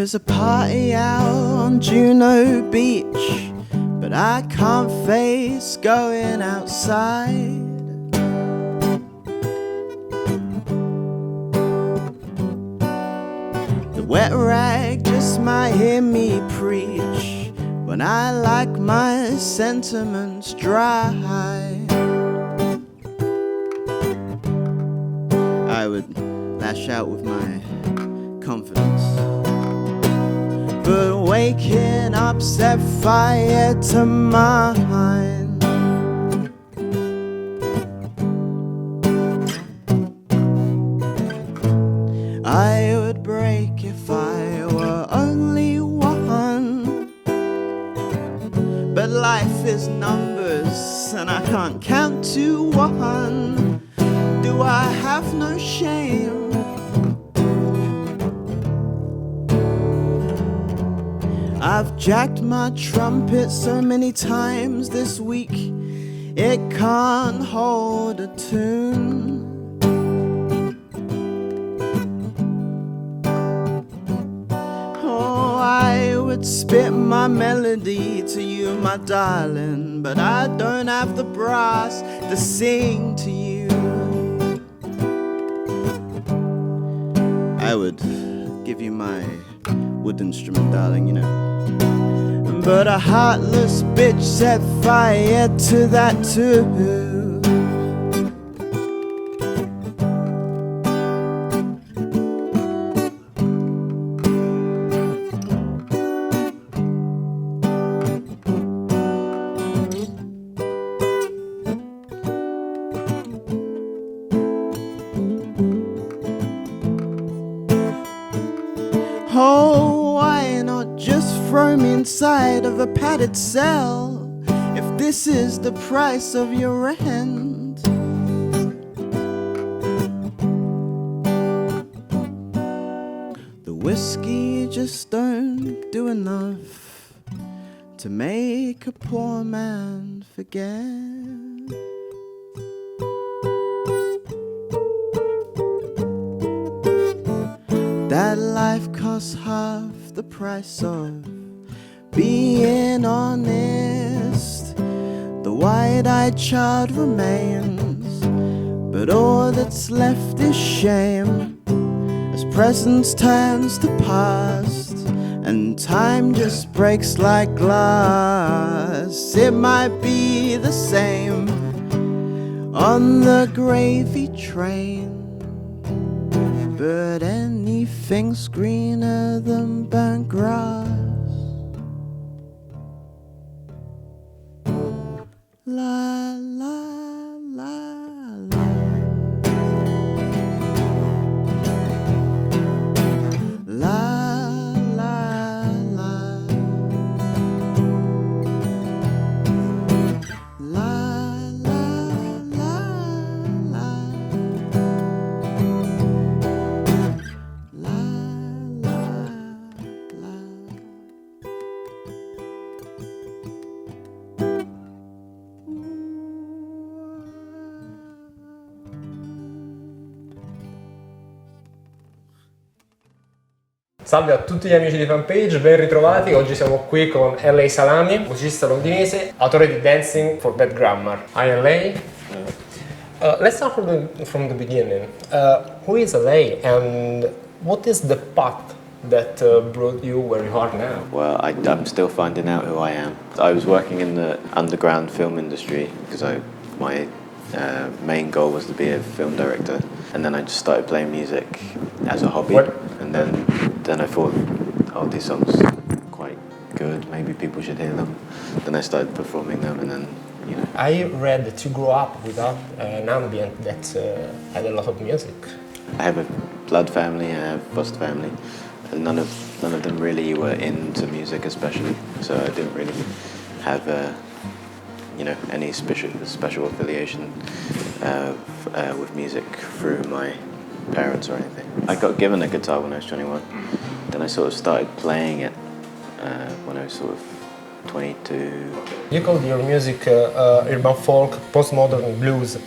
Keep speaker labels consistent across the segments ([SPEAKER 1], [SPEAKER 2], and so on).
[SPEAKER 1] There's a party out on Juno Beach, but I can't face going outside. The wet rag just might hear me preach when I like my sentiments dry. I would lash out with my confidence, but waking up set fire to mine. I would break if I were only one, but life is numbers and I can't count to one. Do I have no shame? I've jacked my trumpet so many times this week, it can't hold a tune. Oh, I would spit my melody to you, my darling, but I don't have the brass to sing to you. I would give you my wood instrument, darling, you know. But a heartless bitch set fire to that too. Oh, why not just throw me inside of a padded cell if this is the price of your rent? The whiskey just don't do enough to make a poor man forget. That life costs half the price of being honest. The wide-eyed child remains, but all that's left is shame as presence turns to past and time just breaks like glass. It might be the same on the gravy train, but anything's greener than burnt grass. La la la la. La la la. La la la la.
[SPEAKER 2] Salve a tutti gli amici di Fanpage, ben ritrovati. Oggi siamo qui con LA Salami, musicista londinese, autore di Dancing for Bad Grammar. Hi LA. Let's start from the beginning. Who is LA and what is the path that brought you where you are now?
[SPEAKER 3] Well, I'm still finding out who I am. I was working in the underground film industry because my main goal was to be a film director, and then I just started playing music as a hobby.
[SPEAKER 2] What?
[SPEAKER 3] And then I thought, oh, these songs are quite good, maybe people should hear them. Then I started performing them, and then, you know.
[SPEAKER 2] I read that you grew up without an ambient that had a lot of music.
[SPEAKER 3] I have a blood family, I have foster family, and none of them really were into music especially, so I didn't really have any special affiliation with music through my parents or anything. I got given a guitar when I was 21, then I sort of started playing it when I was sort of 22.
[SPEAKER 2] You called your music urban folk, postmodern blues.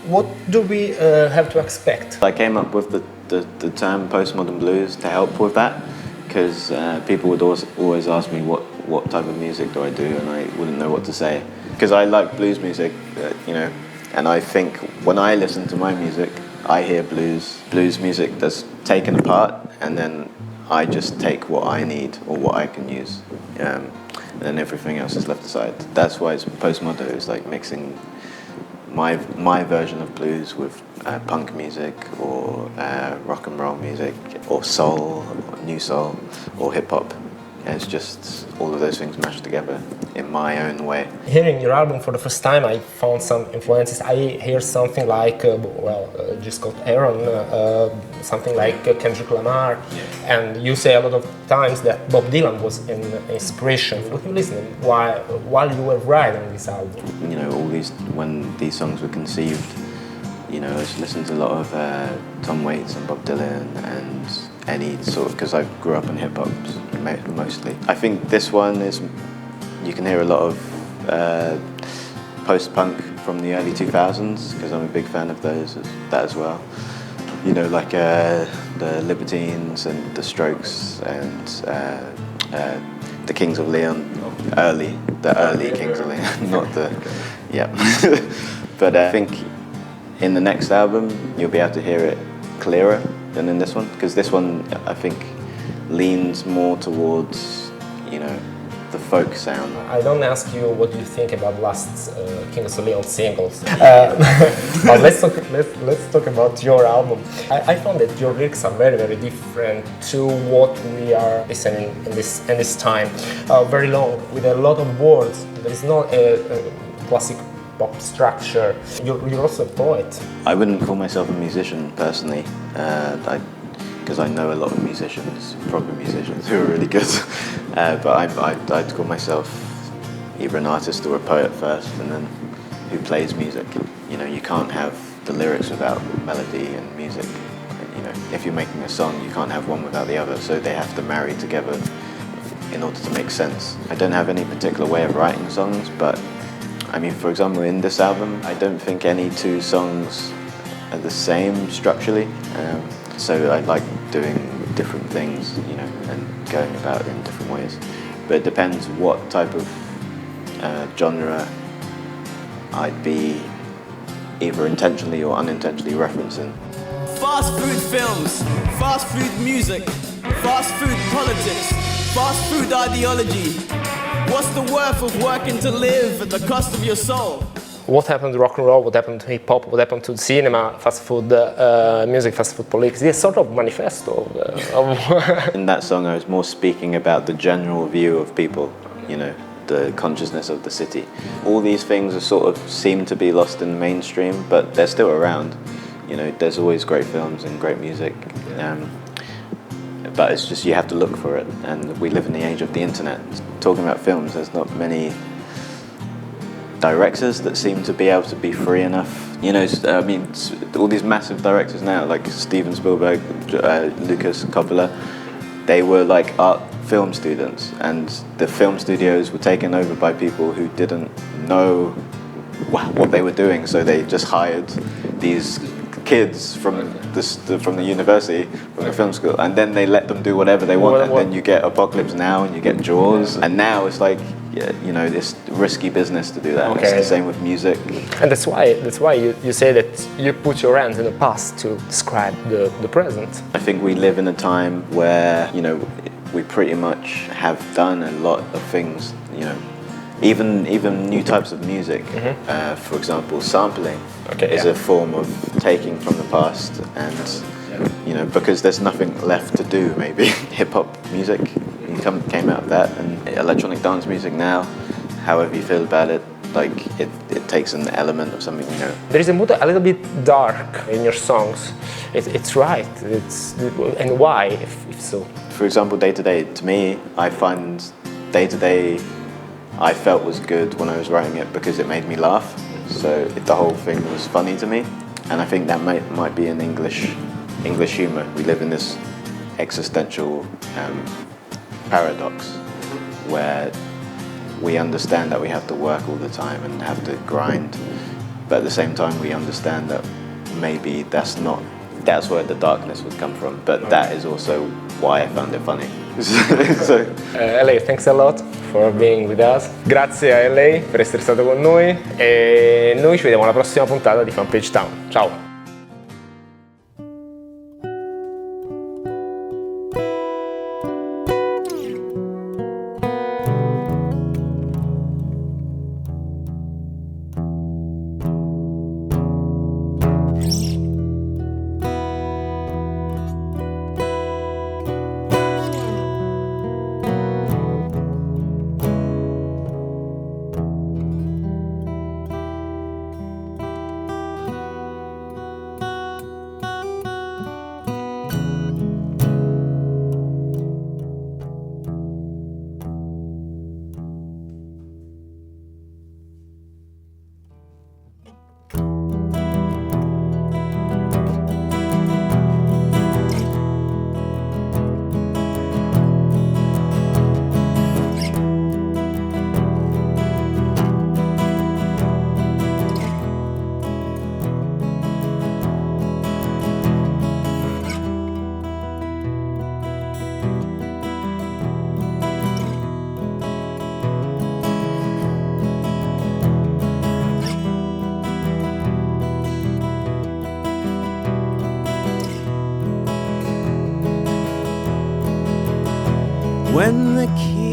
[SPEAKER 2] What do we have to expect?
[SPEAKER 3] I came up with the term postmodern blues to help with that, because people would always ask me what type of music do I do, and I wouldn't know what to say. Because I like blues music, you know, and I think when I listen to my music, I hear blues music that's taken apart, and then I just take what I need or what I can use, and then everything else is left aside. That's why it's postmodern. It's like mixing my version of blues with punk music or rock and roll music or soul, or new soul or hip hop. And it's just all of those things mashed together in my own way.
[SPEAKER 2] Hearing your album for the first time, I found some influences. I hear something like, just called Aaron, something like Kendrick Lamar, and you say a lot of times that Bob Dylan was an inspiration. What you listening while you were writing this album?
[SPEAKER 3] You know, when these songs were conceived, you know, I was listening to a lot of Tom Waits and Bob Dylan and any sort of, because I grew up in hip hop mostly. I think this one is, you can hear a lot of post-punk from the early 2000s, because I'm a big fan of that as well. You know, like the Libertines and the Strokes and the Kings of Leon, the early Kings of Leon, not the, yeah. But I think in the next album you'll be able to hear it clearer than in this one, because this one I think leans more towards, you know, the folk sound.
[SPEAKER 2] I don't ask you what you think about last Kings of Leon singles. But let's talk about your album. I found that your lyrics are very, very different to what we are listening in this time. Very long, with a lot of words. There is not a classic pop structure. You're also a poet. I
[SPEAKER 3] wouldn't call myself a musician personally, because I know a lot of musicians, proper musicians, who are really good. But I'd call myself either an artist or a poet first, and then who plays music. You know, you can't have the lyrics without melody and music. You know, if you're making a song, you can't have one without the other, so they have to marry together in order to make sense. I don't have any particular way of writing songs, but I mean, for example, in this album, I don't think any two songs are the same structurally. So I like doing different things, you know, and going about it in different ways. But it depends what type of genre I'd be either intentionally or unintentionally referencing.
[SPEAKER 1] Fast food films, fast food music, fast food politics, fast food ideology. What's the worth of working to live at the cost of your soul?
[SPEAKER 2] What happened to rock and roll, what happened to hip hop, what happened to cinema, fast food music, fast food politics? It's sort of manifesto of
[SPEAKER 3] In that song I was more speaking about the general view of people, you know, the consciousness of the city. All these things are sort of seem to be lost in the mainstream, but they're still around. You know, there's always great films and great music. But it's just you have to look for it, and we live in the age of the internet. Talking about films, there's not many directors that seem to be able to be free enough. You know, I mean, all these massive directors now, like Steven Spielberg, Lucas, Coppola, they were like art film students, and the film studios were taken over by people who didn't know what they were doing, so they just hired these kids from the university, from the film school, and then they let them do whatever they want, and then you get Apocalypse Now and you get Jaws, and now it's like, yeah, you know, it's risky business to do that. Okay. It's the same with music.
[SPEAKER 2] And that's why you say that you put your hands in the past to describe the present.
[SPEAKER 3] I think we live in a time where, you know, we pretty much have done a lot of things, you know, even new types of music. Mm-hmm. For example, sampling is a form of taking from the past, and you know, because there's nothing left to do, maybe hip hop music came out of that, and electronic dance music now, however you feel about it, like it takes an element of something, you know.
[SPEAKER 2] There is a mood a little bit dark in your songs. It's right. And why, if so?
[SPEAKER 3] For example, Day to Day. To me, I find Day to Day I felt was good when I was writing it because it made me laugh. So the whole thing was funny to me, and I think that might be an English humour. We live in this existential paradox where we understand that we have to work all the time and have to grind, but at the same time we understand that maybe that's where the darkness would come from. But that is also why I found it funny. So,
[SPEAKER 2] LA, thanks a lot for being with us. Grazie a LA per essere stato con noi e noi ci vediamo alla prossima puntata di Fanpage Town. Ciao!
[SPEAKER 1] When the kings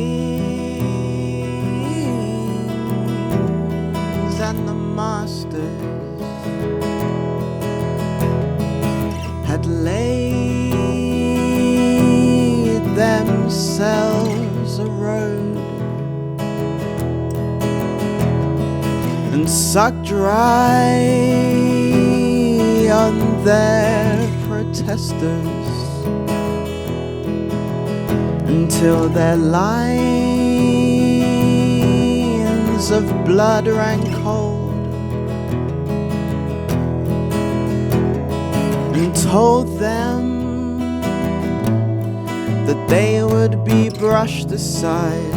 [SPEAKER 1] and the masters had laid themselves a road and sucked dry on their protesters until their lines of blood ran cold, and told them that they would be brushed aside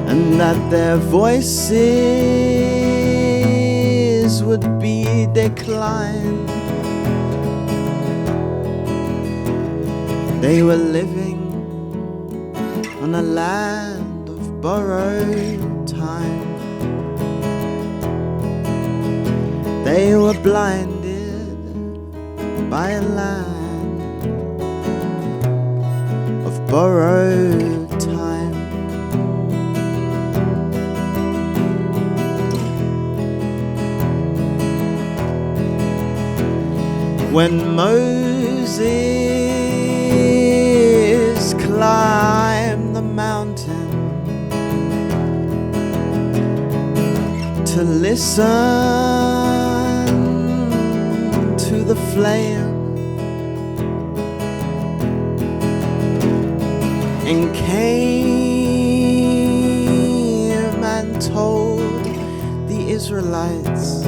[SPEAKER 1] and that their voices would be declined. They were living on a land of borrowed time. They were blinded by a land of borrowed time. When Moses climbed the mountain to listen to the flame, and came and told the Israelites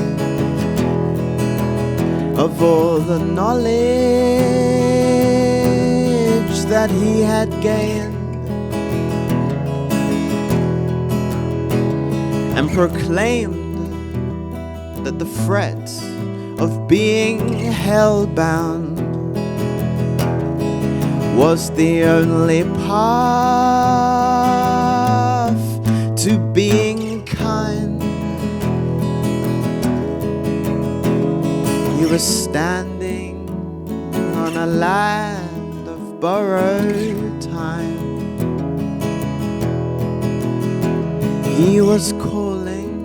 [SPEAKER 1] of all the knowledge that he had gained, and proclaimed that the threat of being hellbound was the only path to being kind. He was standing on a land of borrowed time. He was calling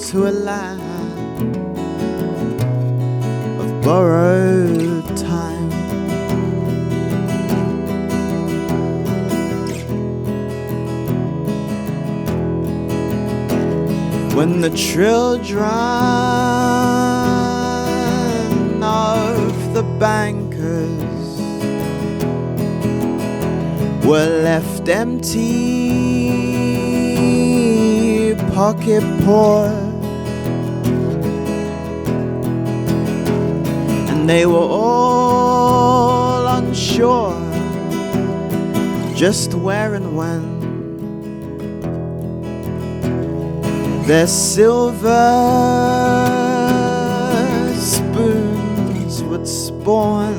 [SPEAKER 1] to a land of borrowed time. When the children of the bankers were left empty, pocket poor, and they were all unsure just where and when their silver spoons would spawn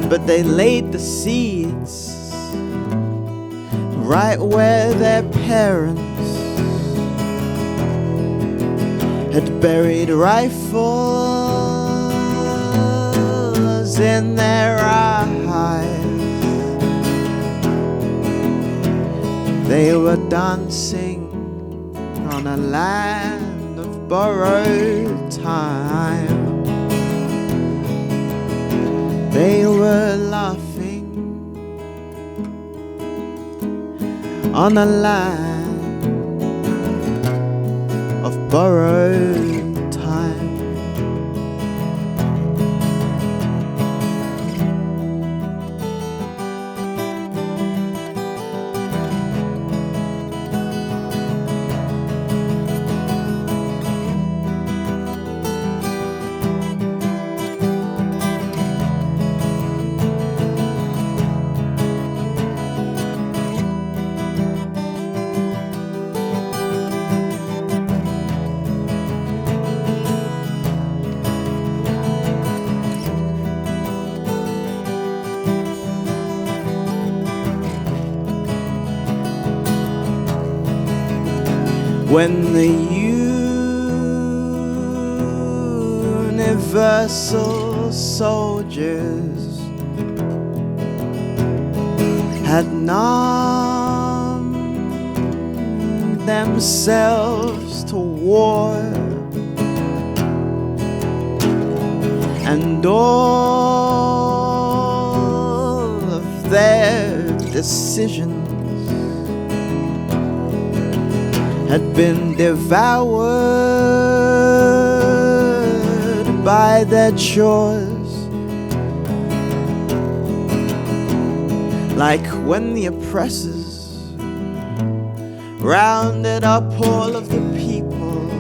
[SPEAKER 1] but they laid the seeds right where their parents had buried rifles in their eyes. They were dancing on a land of borrowed time. They were laughing on a land of borrowed time. When the universal soldiers had numbed themselves to war, and all of their decisions had been devoured by their chores, like when the oppressors rounded up all of the people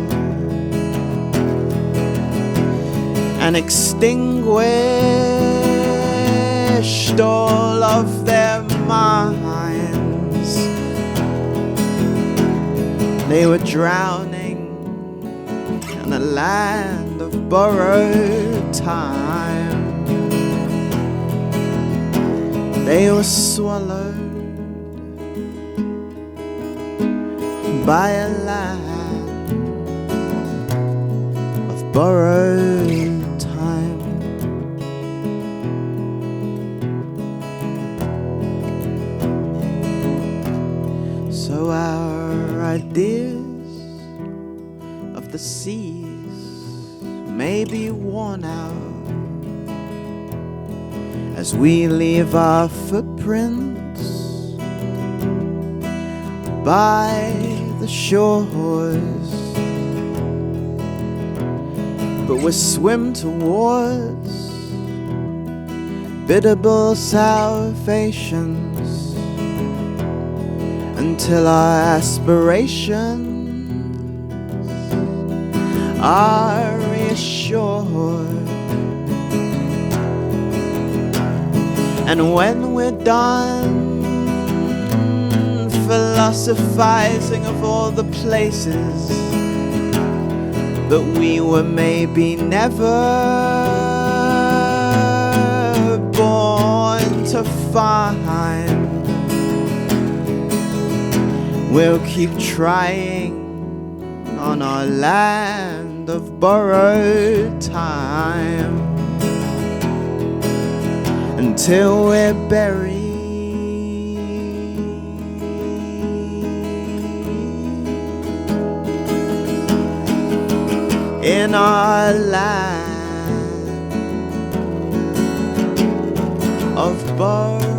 [SPEAKER 1] and extinguished all of their minds. They were drowning in a land of borrowed time. They were swallowed by a land of borrowed time. So our ideas of the seas may be worn out as we leave our footprints by the shores, but we swim towards biddable salvations until our aspirations are reassured. And when we're done philosophizing of all the places that we were maybe never born to find, we'll keep trying on our land of borrowed time until we're buried in our land of borrowed